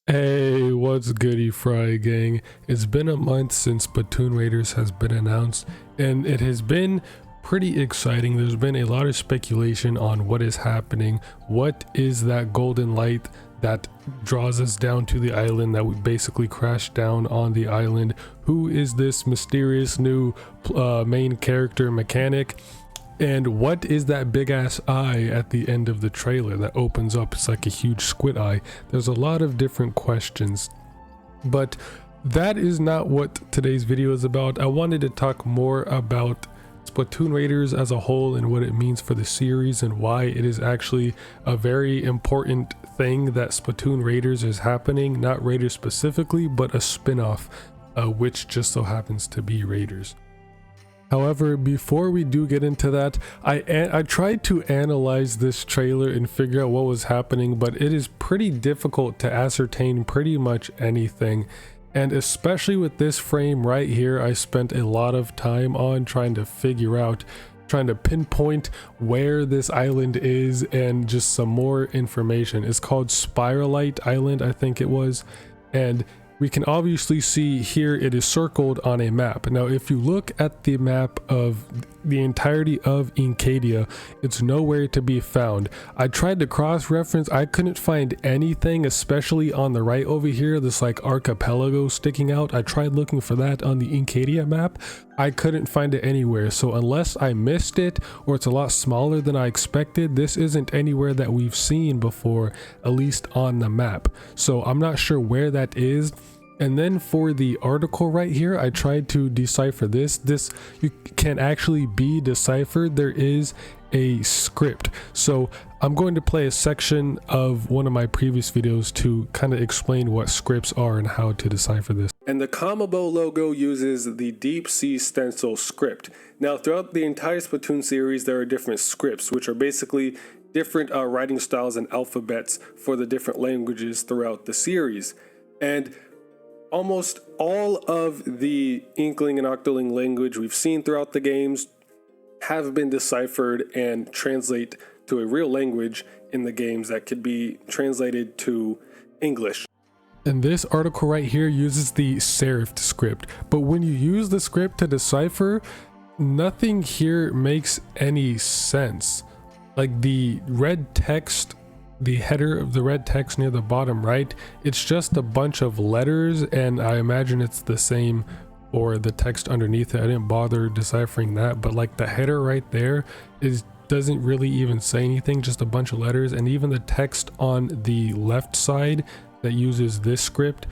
Hey, what's goody, Frye Gang? It's been a month since Splatoon Raiders has been announced, and it has been pretty exciting. There's been a lot of speculation on what is happening. What is that golden light that draws us down to the island, that we basically crash down on the island? Who is this mysterious new main character mechanic? And what is that big ass eye at the end of the trailer that opens up? It's like a huge squid eye. There's a lot of different questions, but that is not what today's video is about. I wanted to talk more about Splatoon Raiders as a whole and what it means for the series and why it is actually a very important thing that Splatoon Raiders is happening. Not Raiders specifically, but a spin-off, which just so happens to be Raiders. However, before we do get into that, I tried to analyze this trailer and figure out what was happening, but it is pretty difficult to ascertain pretty much anything. And especially with this frame right here, I spent a lot of time on trying to figure out, trying to pinpoint where this island is and just some more information. It's called Spiralite Island, I think it was. And we can obviously see here it is circled on a map. Now, if you look at the map of the entirety of Incadia, it's nowhere to be found. I tried to cross-reference, I couldn't find anything, especially on the right over here, this like archipelago sticking out. I tried looking for that on the Incadia map. I couldn't find it anywhere. So unless I missed it or it's a lot smaller than I expected, this isn't anywhere that we've seen before, at least on the map. So I'm not sure where that is. And then for the article right here, I tried to decipher this. This can actually be deciphered. There is a script. So I'm going to play a section of one of my previous videos to kind of explain what scripts are and how to decipher this. And the Combo logo uses the Deep Sea Stencil script. Now, throughout the entire Splatoon series, there are different scripts, which are basically different writing styles and alphabets for the different languages throughout the series. And almost all of the Inkling and Octoling language we've seen throughout the games have been deciphered and translate to a real language in the games that could be translated to English. And this article right here uses the serif script, but when you use the script to decipher, nothing here makes any sense. Like the red text, the header of the red text near the bottom right, it's just a bunch of letters, and I imagine it's the same for the text underneath it. I didn't bother deciphering that, but like the header right there doesn't really even say anything, just a bunch of letters. And even the text on the left side that uses this script,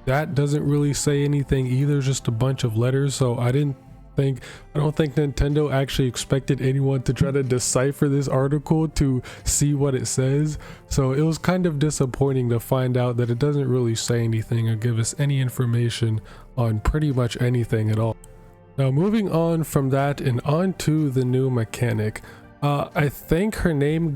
that doesn't really say anything either, just a bunch of letters. So I don't think Nintendo actually expected anyone to try to decipher this article to see what it says. So it was kind of disappointing to find out that it doesn't really say anything or give us any information on pretty much anything at all. Now, moving on from that and on to the new mechanic, I think her name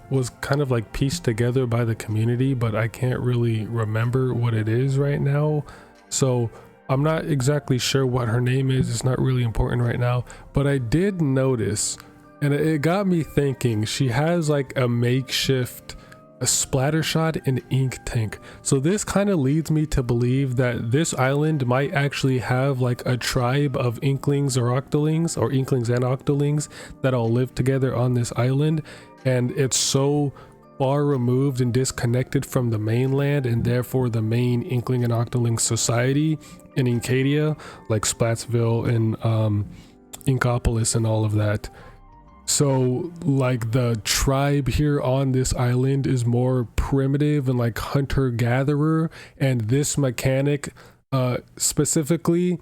was kind of like pieced together by the community, but I can't really remember what it is right now. So I'm not exactly sure what her name is. It's not really important right now, but I did notice, and it got me thinking, she has like a makeshift splatter shot and ink tank. So this kind of leads me to believe that this island might actually have like a tribe of Inklings or Octolings, or Inklings and Octolings, that all live together on this island, and it's so far removed and disconnected from the mainland, and therefore the main Inkling and Octoling society in Incadia, like Splatsville and Inkopolis and all of that. So like the tribe here on this island is more primitive and like hunter-gatherer, and this mechanic specifically,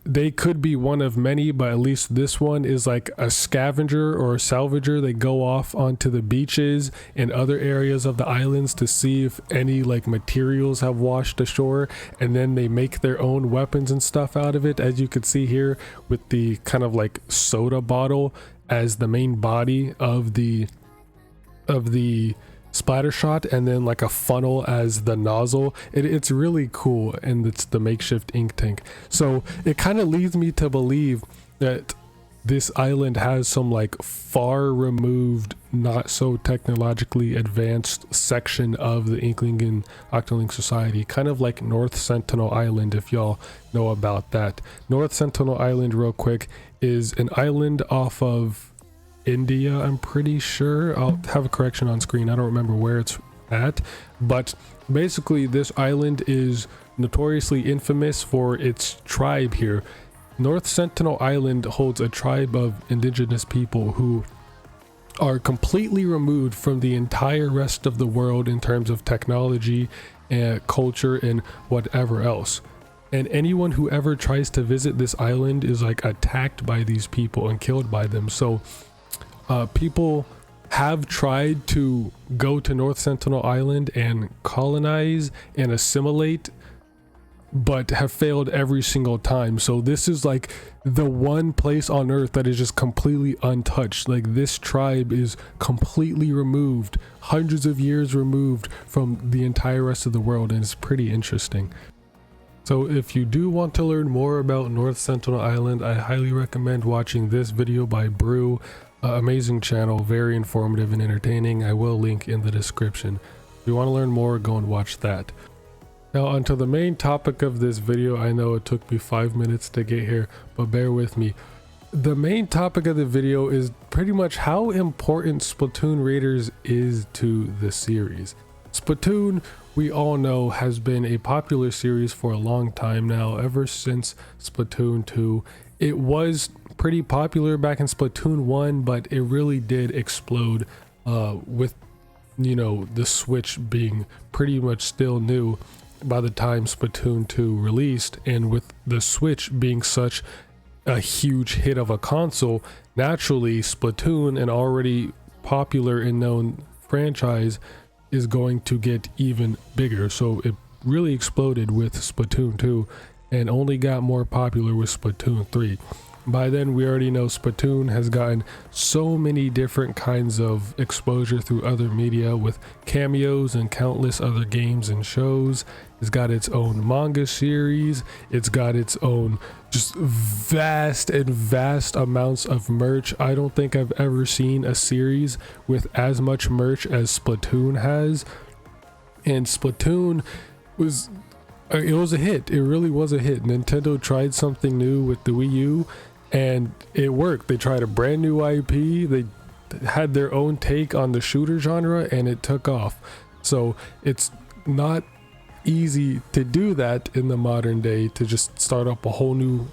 they could be one of many, but at least this one is like a scavenger or a salvager. They go off onto the beaches and other areas of the islands to see if any like materials have washed ashore, and then they make their own weapons and stuff out of it, as you could see here with the kind of like soda bottle as the main body of the splatter shot, and then like a funnel as the nozzle. It's really cool, and it's the makeshift ink tank. So it kind of leads me to believe that this island has some like far removed, not so technologically advanced section of the Inkling and Octoling Society, kind of like North Sentinel Island, if y'all know about that. North Sentinel Island, real quick, is an island off of India, I'm pretty sure. I'll have a correction on screen. I don't remember where it's at, but basically this island is notoriously infamous for its tribe here. North Sentinel Island holds a tribe of indigenous people who are completely removed from the entire rest of the world in terms of technology and culture and whatever else. And anyone who ever tries to visit this island is like attacked by these people and killed by them. So people have tried to go to North Sentinel Island and colonize and assimilate, but have failed every single time. So this is like the one place on Earth that is just completely untouched. Like this tribe is completely removed, hundreds of years removed from the entire rest of the world, and it's pretty interesting. So if you do want to learn more about North Sentinel Island, I highly recommend watching this video by Brew. Amazing channel, very informative and entertaining. I will link in the description. If you want to learn more, go and watch that. Now onto the main topic of this video. I know it took me 5 minutes to get here, but bear with me. The main topic of the video is pretty much how important Splatoon Raiders is to the series. Splatoon, we all know, has been a popular series for a long time now, ever since Splatoon 2. It was pretty popular back in Splatoon 1, but it really did explode with, you know, the Switch being pretty much still new by the time Splatoon 2 released, and with the Switch being such a huge hit of a console, naturally Splatoon, an already popular and known franchise, is going to get even bigger. So it really exploded with Splatoon 2 and only got more popular with Splatoon 3. By then, we already know Splatoon has gotten so many different kinds of exposure through other media with cameos and countless other games and shows. It's got its own manga series. It's got its own just vast amounts of merch. I don't think I've ever seen a series with as much merch as Splatoon has. And Splatoon was, it was a hit. It really was a hit. Nintendo tried something new with the Wii U, and it worked. They tried a brand new IP. They had their own take on the shooter genre, and it took off. So it's not easy to do that in the modern day, to just start up a whole new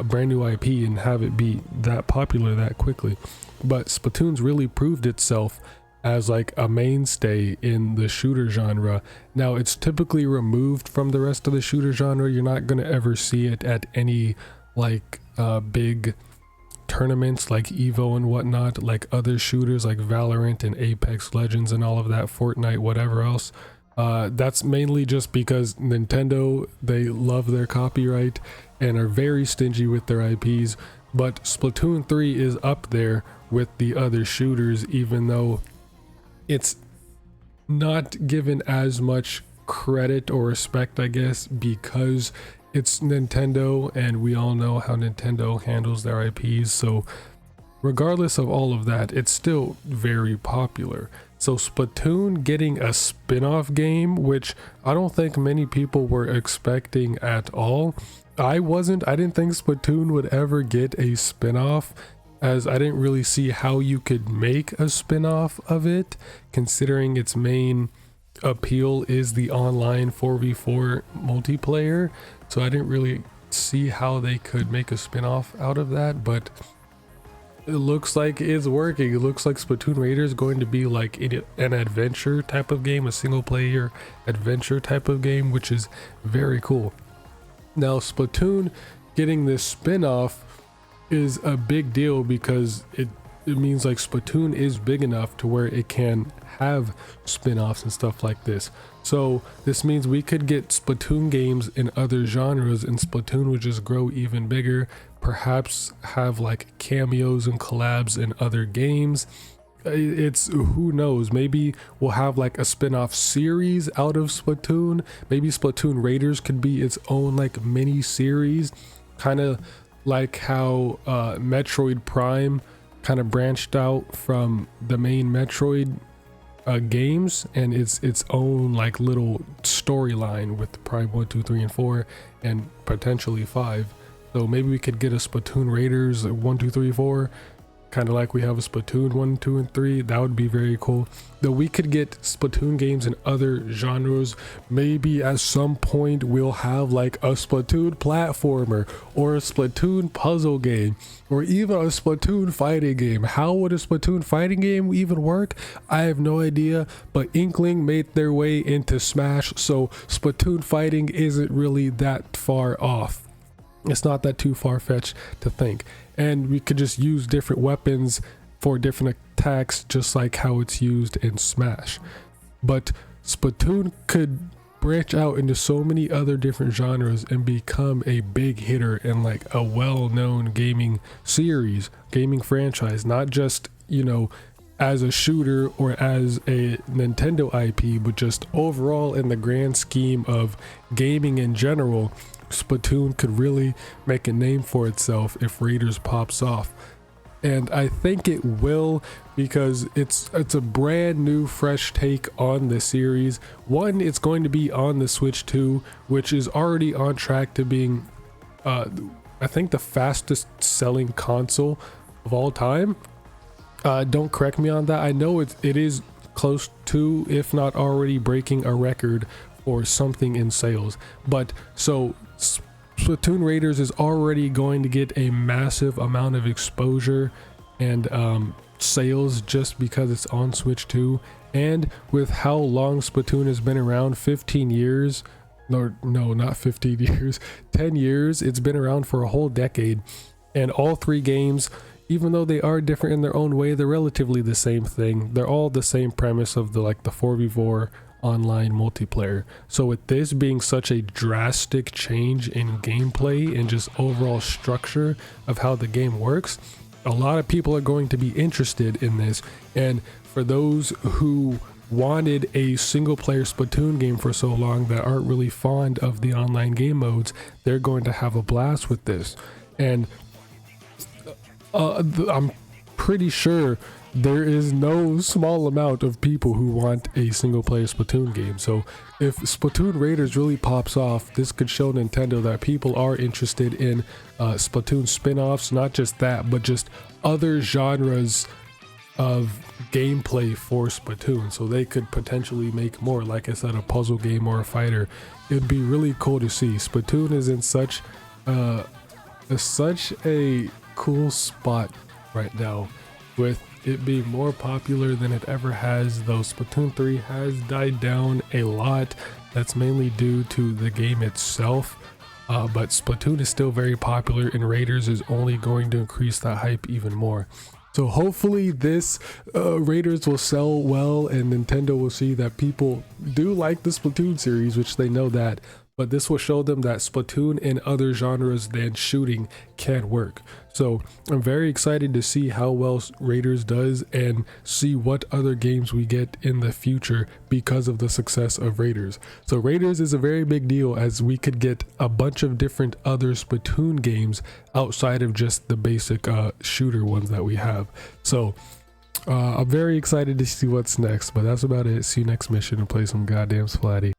brand new IP and have it be that popular that quickly. But Splatoon's really proved itself as like a mainstay in the shooter genre. Now it's typically removed from the rest of the shooter genre. You're not going to ever see it at any like big tournaments like Evo and whatnot, like other shooters like Valorant and Apex Legends and all of that, Fortnite, whatever else. That's mainly just because Nintendo, they love their copyright and are very stingy with their IPs. But Splatoon 3 is up there with the other shooters, even though it's not given as much credit or respect, I guess, because it's Nintendo, and we all know how Nintendo handles their IPs. So regardless of all of that, it's still very popular. So Splatoon getting a spin-off game, which I don't think many people were expecting at all. I didn't think Splatoon would ever get a spin-off, as I didn't really see how you could make a spin-off of it, considering its main appeal is the online 4v4 multiplayer. So I didn't really see how they could make a spin-off out of that, but it looks like it's working. It looks like Splatoon Raiders is going to be like an adventure type of game, a single player adventure type of game, which is very cool. Now Splatoon getting this spin-off is a big deal because it means like Splatoon is big enough to where it can have spin-offs and stuff like this. So this means we could get Splatoon games in other genres, and Splatoon would just grow even bigger, perhaps have like cameos and collabs in other games. It's, who knows, maybe we'll have like a spin-off series out of Splatoon. Maybe Splatoon Raiders could be its own like mini series, kind of like how Metroid Prime kind of branched out from the main Metroid games, and it's its own like little storyline with Prime 1, 2, 3, and 4, and potentially 5. So maybe we could get a Splatoon Raiders 1, 2, 3, 4, kind of like we have a Splatoon 1, 2, and 3. That would be very cool. Though we could get Splatoon games in other genres. Maybe at some point we'll have like a Splatoon platformer or a Splatoon puzzle game or even a Splatoon fighting game. How would a Splatoon fighting game even work? I have no idea, but Inkling made their way into Smash, so Splatoon fighting isn't really that far off. It's not that too far-fetched to think, and we could just use different weapons for different attacks, just like how it's used in Smash. But Splatoon could branch out into so many other different genres and become a big hitter and like a well-known gaming series, gaming franchise, not just, you know, as a shooter or as a Nintendo IP, but just overall in the grand scheme of gaming in general. Splatoon could really make a name for itself if Raiders pops off, and I think it will, because it's a brand new fresh take on the series. One, it's going to be on the Switch 2, which is already on track to being I think the fastest selling console of all time. Don't correct me on that. I know it is close to, if not already breaking a record or something in sales. But so Splatoon Raiders is already going to get a massive amount of exposure and sales just because it's on Switch 2, and with how long Splatoon has been around, 15 years. No, not 15 years, 10 years. It's been around for a whole decade, and all three games, even though they are different in their own way, they're relatively the same thing. They're all the same premise of the 4v4 online multiplayer. So with this being such a drastic change in gameplay and just overall structure of how the game works, a lot of people are going to be interested in this. And for those who wanted a single player Splatoon game for so long that aren't really fond of the online game modes, they're going to have a blast with this. And I'm pretty sure there is no small amount of people who want a single player Splatoon game. So if Splatoon Raiders really pops off, this could show Nintendo that people are interested in Splatoon spin-offs. Not just that, but just other genres of gameplay for Splatoon, so they could potentially make more, like I said, a puzzle game or a fighter. It'd be really cool to see. Splatoon is in such a cool spot right now, with it being more popular than it ever has, though Splatoon 3 has died down a lot. That's mainly due to the game itself, but Splatoon is still very popular, and Raiders is only going to increase that hype even more. So hopefully this Raiders will sell well, and Nintendo will see that people do like the Splatoon series, which they know that, but this will show them that Splatoon in other genres than shooting can work. So I'm very excited to see how well Raiders does and see what other games we get in the future because of the success of Raiders. So Raiders is a very big deal, as we could get a bunch of different other Splatoon games outside of just the basic shooter ones that we have. So I'm very excited to see what's next, but that's about it. See you next mission and play some goddamn Splatty.